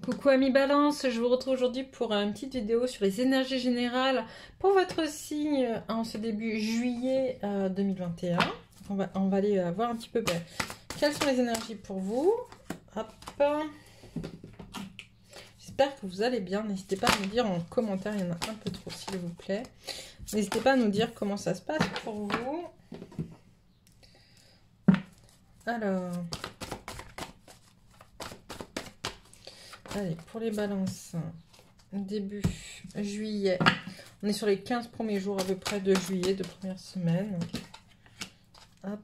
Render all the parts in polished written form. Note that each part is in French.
Coucou amis Balance, je vous retrouve aujourd'hui pour une petite vidéo sur les énergies générales pour votre signe en ce début juillet 2021. On va aller voir un petit peu quelles sont les énergies pour vous. Hop. J'espère que vous allez bien. N'hésitez pas à me dire en commentaire, il y en a un peu trop s'il vous plaît. N'hésitez pas à nous dire comment ça se passe pour vous. Alors... Allez, pour les balances, début juillet, on est sur les 15 premiers jours à peu près de juillet, de première semaine. Hop.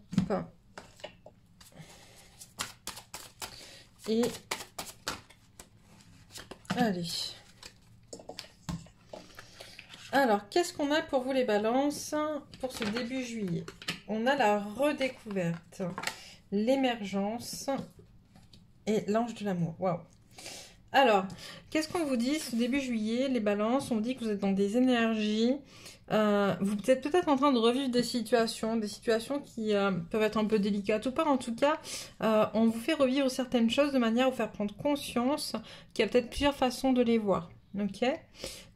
Et, allez. Alors, qu'est-ce qu'on a pour vous les balances pour ce début juillet? On a la redécouverte, l'émergence et l'ange de l'amour. Waouh! Alors, qu'est-ce qu'on vous dit ce début juillet, les balances? On vous dit que vous êtes dans des énergies. Vous êtes peut-être en train de revivre des situations qui peuvent être un peu délicates ou pas. En tout cas, on vous fait revivre certaines choses de manière à vous faire prendre conscience qu'il y a peut-être plusieurs façons de les voir. Ok? Il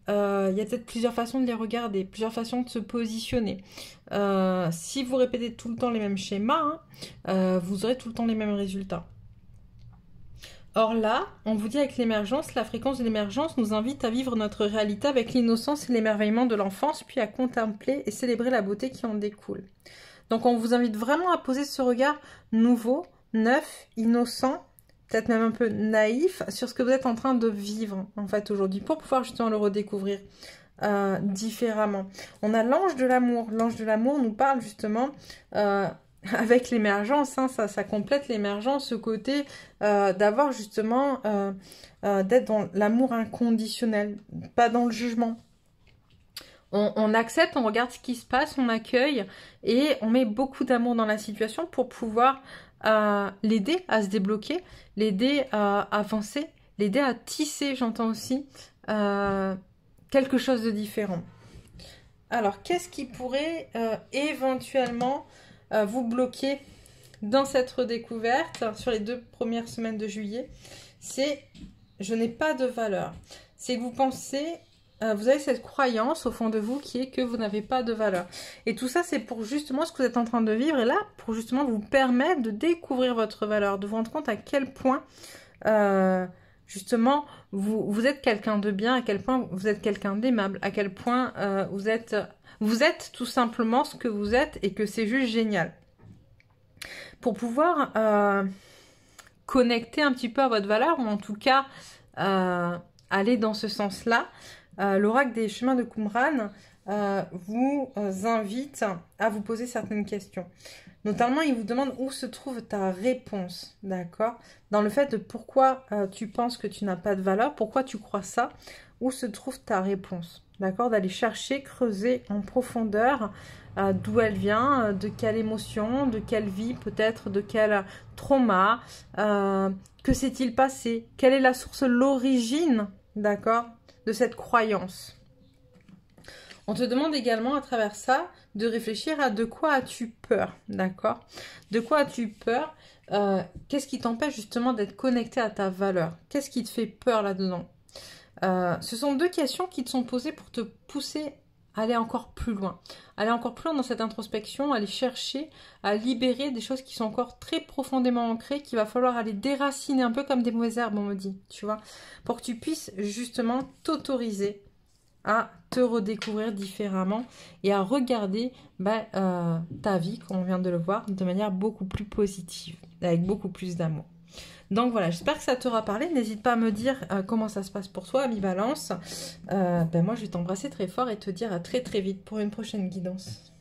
y a peut-être plusieurs façons de les regarder, plusieurs façons de se positionner. Si vous répétez tout le temps les mêmes schémas, vous aurez tout le temps les mêmes résultats. Or là, on vous dit avec l'émergence, la fréquence de l'émergence nous invite à vivre notre réalité avec l'innocence et l'émerveillement de l'enfance, puis à contempler et célébrer la beauté qui en découle. Donc on vous invite vraiment à poser ce regard nouveau, neuf, innocent, peut-être même un peu naïf, sur ce que vous êtes en train de vivre en fait aujourd'hui, pour pouvoir justement le redécouvrir différemment. On a l'ange de l'amour. L'ange de l'amour nous parle justement... avec l'émergence, hein, ça complète l'émergence, ce côté d'avoir justement, d'être dans l'amour inconditionnel, pas dans le jugement. On accepte, on regarde ce qui se passe, on accueille et on met beaucoup d'amour dans la situation pour pouvoir l'aider à se débloquer, l'aider à avancer, l'aider à tisser, j'entends aussi, quelque chose de différent. Alors, qu'est-ce qui pourrait éventuellement... vous bloquez dans cette redécouverte sur les 2 premières semaines de juillet, c'est je n'ai pas de valeur. C'est que vous pensez, vous avez cette croyance au fond de vous qui est que vous n'avez pas de valeur. Et tout ça, c'est pour justement ce que vous êtes en train de vivre et là, pour justement vous permettre de découvrir votre valeur, de vous rendre compte à quel point, justement, vous êtes quelqu'un de bien, à quel point vous êtes quelqu'un d'aimable, à quel point vous êtes tout simplement ce que vous êtes et que c'est juste génial. Pour pouvoir connecter un petit peu à votre valeur, ou en tout cas aller dans ce sens-là, l'oracle des chemins de Qumran vous invite à vous poser certaines questions. Notamment, il vous demande où se trouve ta réponse, d'accord? Dans le fait de pourquoi tu penses que tu n'as pas de valeur, pourquoi tu crois ça, où se trouve ta réponse. D'accord, d'aller chercher, creuser en profondeur d'où elle vient, de quelle émotion, de quelle vie peut-être, de quel trauma, que s'est-il passé, quelle est la source, l'origine, d'accord, de cette croyance. On te demande également à travers ça de réfléchir à de quoi as-tu peur, d'accord? De quoi as-tu peur? Qu'est-ce qui t'empêche justement d'être connecté à ta valeur? Qu'est-ce qui te fait peur là-dedans? Ce sont 2 questions qui te sont posées pour te pousser à aller encore plus loin. Aller encore plus loin dans cette introspection, aller chercher à libérer des choses qui sont encore très profondément ancrées, qu'il va falloir aller déraciner un peu comme des mauvaises herbes, on me dit, tu vois, pour que tu puisses justement t'autoriser à te redécouvrir différemment et à regarder ta vie, comme on vient de le voir, de manière beaucoup plus positive, avec beaucoup plus d'amour. Donc voilà, j'espère que ça t'aura parlé. N'hésite pas à me dire comment ça se passe pour toi, ami Balance. Moi, je vais t'embrasser très fort et te dire à très très vite pour une prochaine guidance.